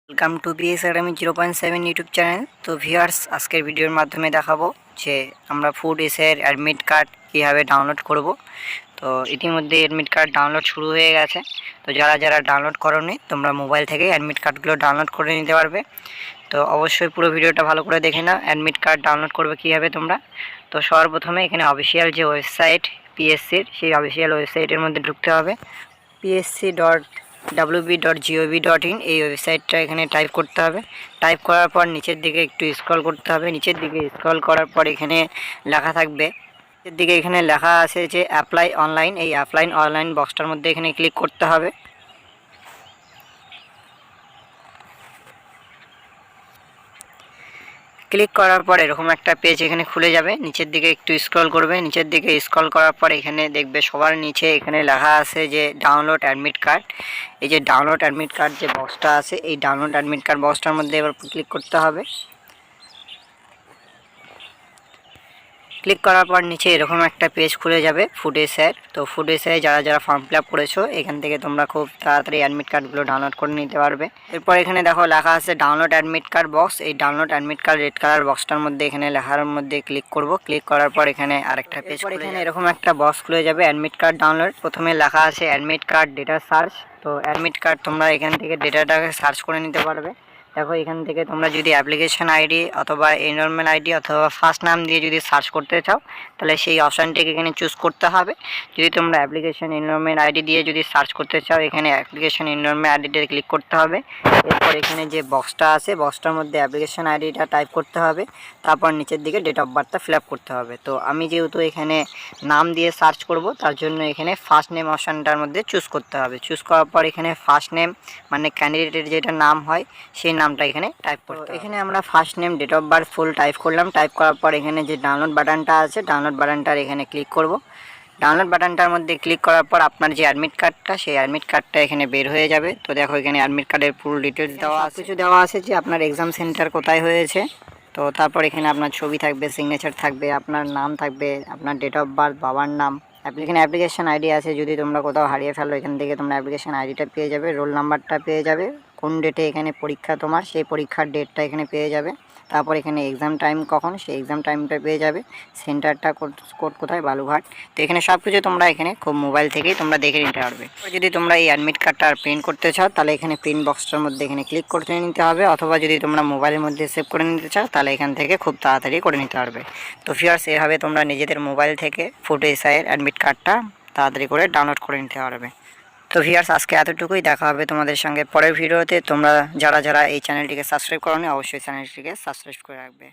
Welcome to BS academy 0.7 YouTube channel. তো viewers, আজকের ভিডিওর মাধ্যমে দেখাবো যে আমরা ফুড এসের অ্যাডমিট কার্ড কীভাবে ডাউনলোড করব। তো ইতিমধ্যে অ্যাডমিট কার্ড ডাউনলোড শুরু হয়ে গেছে। তো যারা যারা ডাউনলোড করোনি, তোমরা মোবাইল থেকে অ্যাডমিট কার্ডগুলো ডাউনলোড করে নিতে পারবে। তো অবশ্যই পুরো ভিডিওটা ভালো করে দেখে নাও অ্যাডমিট কার্ড ডাউনলোড করবে কীভাবে তোমরা। তো সর্বপ্রথমে এখানে অফিসিয়াল যে ওয়েবসাইট পিএসসির, সেই অফিসিয়াল ওয়েবসাইটের মধ্যে ঢুকতে হবে। psc.wb.gov.in এই ওয়েবসাইটটা এখানে টাইপ করতে হবে। টাইপ করার পর নিচের দিকে একটু স্ক্রল করতে হবে। নিচের দিকে স্ক্রল করার পর এখানে লেখা থাকবে, নিচের দিকে এখানে লেখা আছে যে অ্যাপ্লাই অনলাইন। এই অ্যাপ্লাই অনলাইন বক্সটার মধ্যে এখানে ক্লিক করতে হবে। ক্লিক করার পর এরকম একটা পেজ এখানে খুলে যাবে। নিচের দিকে একটু স্ক্রল করবে। নিচের দিকে স্ক্রল করার পর এখানে দেখবে সবার নিচে এখানে লেখা আছে যে ডাউনলোড অ্যাডমিট কার্ড। এই যে ডাউনলোড অ্যাডমিট কার্ড যে বক্সটা আছে, এই ডাউনলোড অ্যাডমিট কার্ড বক্সটার মধ্যে এবার ক্লিক করতে হবে। ক্লিক করার পর নিচে এরকম একটা পেজ খুলে যাবে ফুড এসের। তো ফুড এসে যারা যারা ফর্ম ফিল আপ করেছো, এখান থেকে তোমরা খুব তাড়াতাড়ি অ্যাডমিট কার্ডগুলো ডাউনলোড করে নিতে পারবে। এরপর এখানে দেখো লেখা আছে ডাউনলোড অ্যাডমিট কার্ড বক্স। এই download admit card red colour বক্সটার মধ্যে এখানে লেখার মধ্যে ক্লিক করব। ক্লিক করার পর এখানে আরেকটা পেজ, এখানে এরকম একটা বক্স খুলে যাবে অ্যাডমিট কার্ড ডাউনলোড। প্রথমে লেখা আছে অ্যাডমিট কার্ড ডেটা সার্চ। তো অ্যাডমিট কার্ড তোমরা এখান থেকে ডেটাটাকে সার্চ করে নিতে পারবে। দেখো এখান থেকে তোমরা যদি অ্যাপ্লিকেশন আইডি অথবা এনরোলমেন্ট আইডি অথবা ফার্স্ট নাম দিয়ে যদি সার্চ করতে চাও, তাহলে সেই অপশানটিকে এখানে চুজ করতে হবে। যদি তোমরা অ্যাপ্লিকেশন এনরোলমেন্ট আইডি দিয়ে যদি সার্চ করতে চাও, এখানে অ্যাপ্লিকেশন এনরোলমেন্ট আইডিতে ক্লিক করতে হবে। এরপর এখানে যে বক্সটা আছে, বক্সটার মধ্যে অ্যাপ্লিকেশন আইডিটা টাইপ করতে হবে। তারপর নিচের দিকে ডেট অফ বার্থটা ফিল আপ করতে হবে। তো আমি যেহেতু এখানে নাম দিয়ে সার্চ করব, তার জন্য এখানে ফার্স্ট নেম অপশানটার মধ্যে চুজ করতে হবে। চুজ করার পর এখানে ফার্স্ট নেম মানে ক্যান্ডিডেটের যেটা নাম হয়, সেই নামটা এখানে টাইপ করতে হবে। এখানে আমরা first name, date of birth, full type করলাম। টাইপ করার পর এখানে যে ডাউনলোড বাটনটা আছে, ডাউনলোড বাটনটার এখানে ক্লিক করব। ডাউনলোড বাটনটার মধ্যে ক্লিক করার পর আপনার যে অ্যাডমিট কার্ডটা, সেই অ্যাডমিট কার্ডটা এখানে বের হয়ে যাবে। তো দেখো এখানে অ্যাডমিট কার্ডের ফুল ডিটেলস দেওয়া আছে, কিছু দেওয়া আছে যে আপনার এক্সাম সেন্টার কোথায় হয়েছে। তো তারপর এখানে আপনার ছবি থাকবে, সিগনেচার থাকবে, আপনার নাম থাকবে, আপনার ডেট অফ বার্থ, বাবার নাম। এখানে অ্যাপ্লিকেশন আইডি আছে, যদি তোমরা কোথাও হারিয়ে ফেলো, এখান থেকে তোমরা অ্যাপ্লিকেশন আইডিটা পেয়ে যাবে। রোল নাম্বারটা পেয়ে যাবে, কোন ডেটে এখানে পরীক্ষা তোমার, সেই পরীক্ষার ডেটটা এখানে পেয়ে যাবে। তারপর এখানে এক্সাম টাইম কখন, সেই এক্সাম টাইমটা পেয়ে যাবে। সেন্টারটা কোড কোথায়, বালুঘাট। তো এখানে সব কিছু তোমরা এখানে খুব মোবাইল থেকেই তোমরা দেখে নিতে পারবে। যদি তোমরা এই অ্যাডমিট কার্ডটা প্রিন্ট করতে চাও, তাহলে এখানে প্রিন্ট বক্সটার মধ্যে এখানে ক্লিক করতে নিতে হবে। অথবা যদি তোমরা মোবাইলের মধ্যে সেভ করে নিতে চাও, তাহলে এখান থেকে খুব তাড়াতাড়ি করে নিতে পারবে। তো ভিউয়ার্স, এভাবে তোমরা নিজেদের মোবাইল থেকে ফুড এসআইয়ের অ্যাডমিট কার্ডটা তাড়াতাড়ি করে ডাউনলোড করে নিতে পারবে। তো ভিউয়ার্স, আজকে এতটুকুই। দেখা হবে তোমাদের সঙ্গে পরের ভিডিওতে। তোমরা যারা যারা এই চ্যানেলটিকে সাবস্ক্রাইব করোনি, অবশ্যই চ্যানেলটিকে সাবস্ক্রাইব করে রাখবে।